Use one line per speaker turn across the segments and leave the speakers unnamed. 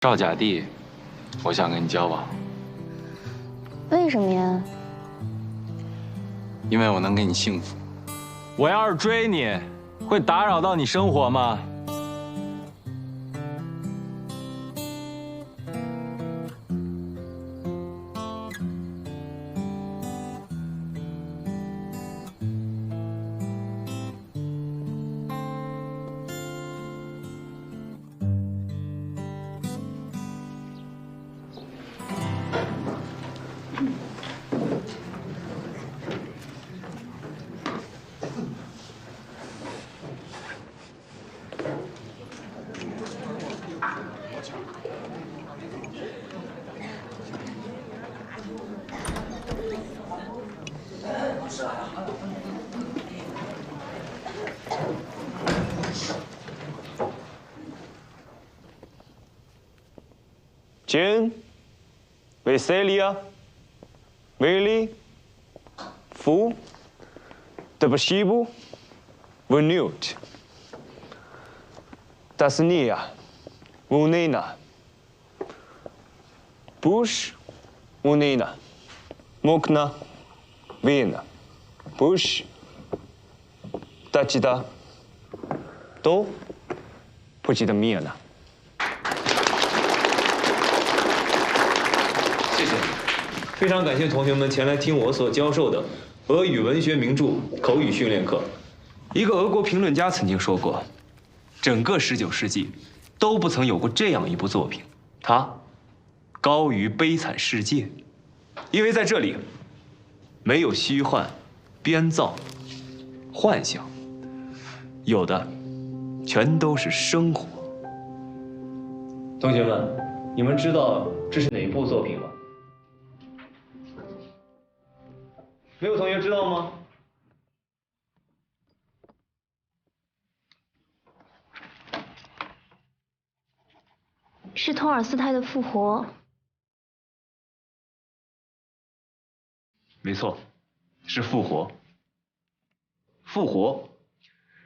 赵甲弟，我想跟你交往，
为什么呀？
因为我能给你幸福。
我要是追你，会打扰到你生活吗？June,
Veselia, Vili, Fu, Debashibu, Venute, Tasnia, Vunena, Bush, Vunena, Mukna, Vina, Bush, Tachida, Do, Puchida Miana。
谢谢，非常感谢同学们前来听我所教授的俄语文学名著口语训练课。一个俄国评论家曾经说过，整个19世纪都不曾有过这样一部作品，它高于《悲惨世界》，因为在这里没有虚幻、编造、幻想，有的全都是生活。同学们，你们知道这是哪部作品吗？ 没有同学知道吗？
是托尔斯泰的《复活》。
没错，是《复活》。《复活》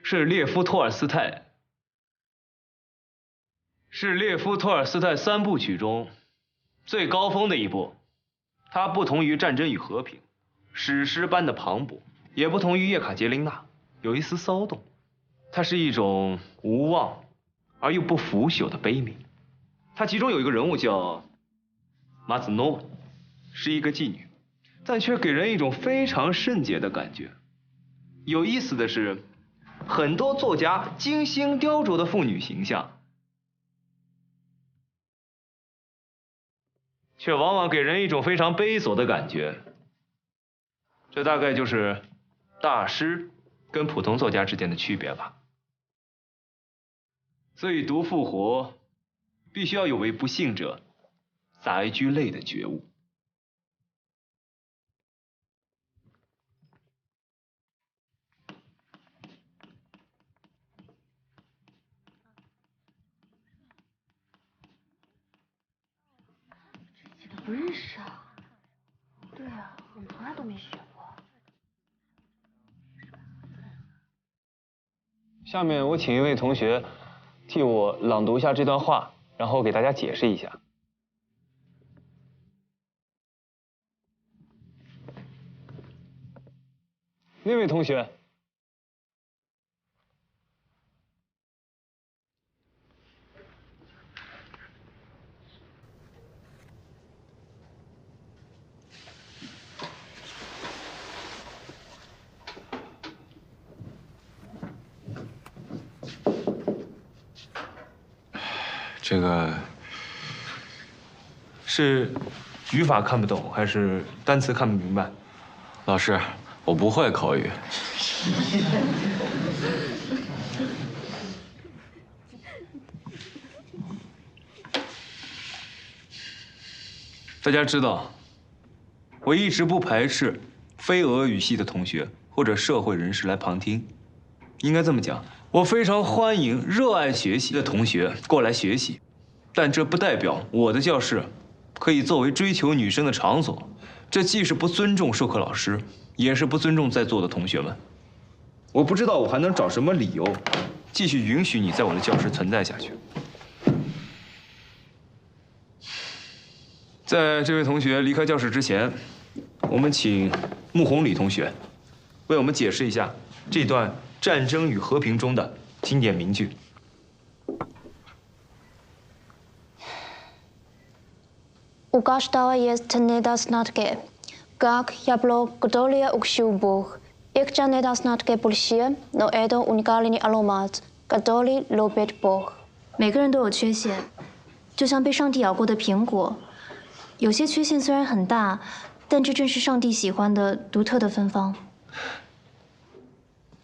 是列夫·托尔斯泰3部曲中最高峰的一部。它不同于《战争与和平》。 史诗般的磅礴，也不同于叶卡捷琳娜，有一丝骚动。它是一种无望而又不腐朽的悲悯。它其中有一个人物叫马兹诺娃，是一个妓女，但却给人一种非常圣洁的感觉。有意思的是，很多作家精心雕琢的妇女形象，却往往给人一种非常悲琐的感觉。 这大概就是大师跟普通作家之间的区别吧。所以读《复活》，必须要有为不幸者洒一掬泪的觉悟。
这几个不认识啊？对啊，我们从来都没学过。
下面我请一位同学替我朗读一下这段话，然后给大家解释一下。那位同学，
这个
是语法看不懂，还是单词看不明白？
老师，我不会口语。
大家知道，我一直不排斥非俄语系的同学或者社会人士来旁听。应该这么讲，我非常欢迎热爱学习的同学过来学习，但这不代表我的教室可以作为追求女生的场所。这既是不尊重授课老师，也是不尊重在座的同学们。我不知道我还能找什么理由继续允许你在我的教室存在下去。在这位同学离开教室之前，我们请穆红礼同学为我们解释一下这段《战争与和平》中的经典名句。
Ugaśdała jest nie da znatkie, jak jabłko godolia uksiubuch. Ikcia nie da znatkie polskie, no edo unikalny aromat, godoli lubić Bóg.
每个人都有缺陷，就像被上帝咬过的苹果。有些缺陷虽然很大，但这正是上帝喜欢的独特的芬芳。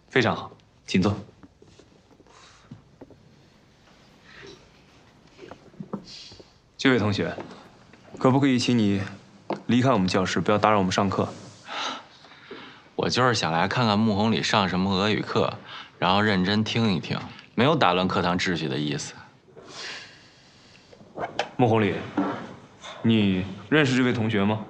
非常好，请坐。这位同学，可不可以请你离开我们教室，不要打扰我们上课？
我就是想来看看穆红礼上什么俄语课，然后认真听一听，没有打乱课堂秩序的意思。
穆红礼，你认识这位同学吗？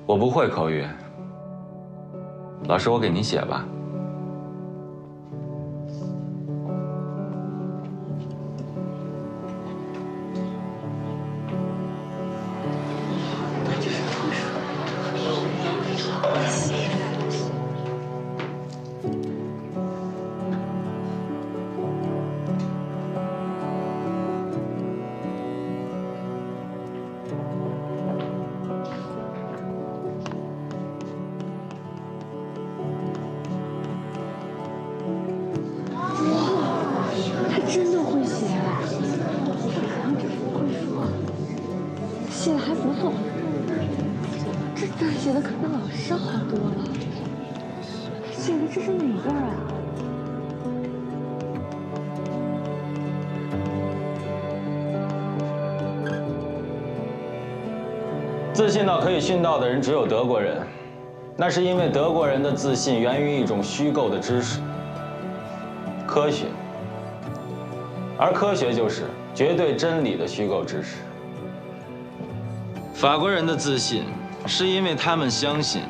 我不会口语，老师，我给您写吧。
真的会写，写的还不错。这字写的可比老师好多了。写的这是哪个啊？
自信到可以殉道的人只有德国人，那是因为德国人的自信源于一种虚构的知识——科学。而科学就是绝对真理的虚构知识。法国人的自信是因为他们相信，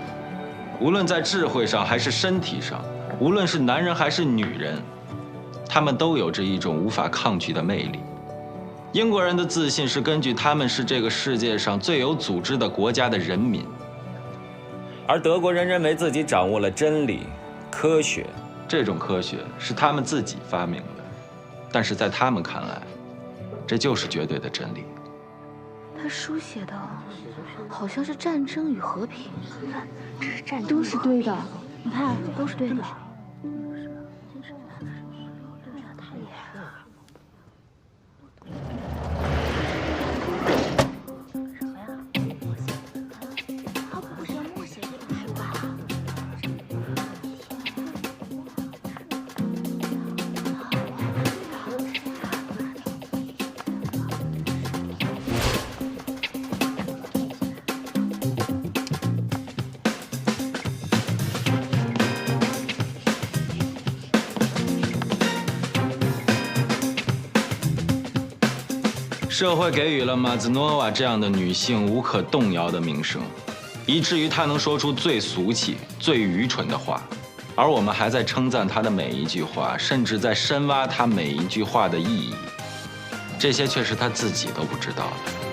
无论在智慧上还是身体上，无论是男人还是女人，他们都有着一种无法抗拒的魅力。英国人的自信是根据他们是这个世界上最有组织的国家的人民，而德国人认为自己掌握了真理、科学，这种科学是他们自己发明的。但是在他们看来，这就是绝对的真理。
他书写的好像是战争与和平，这是战争都是对的，你看都是对的。他不是要默写这本书吧？
社会给予了马兹诺娃这样的女性无可动摇的名声，以至于她能说出最俗气、最愚蠢的话，而我们还在称赞她的每一句话，甚至在深挖她每一句话的意义。这些却是她自己都不知道的。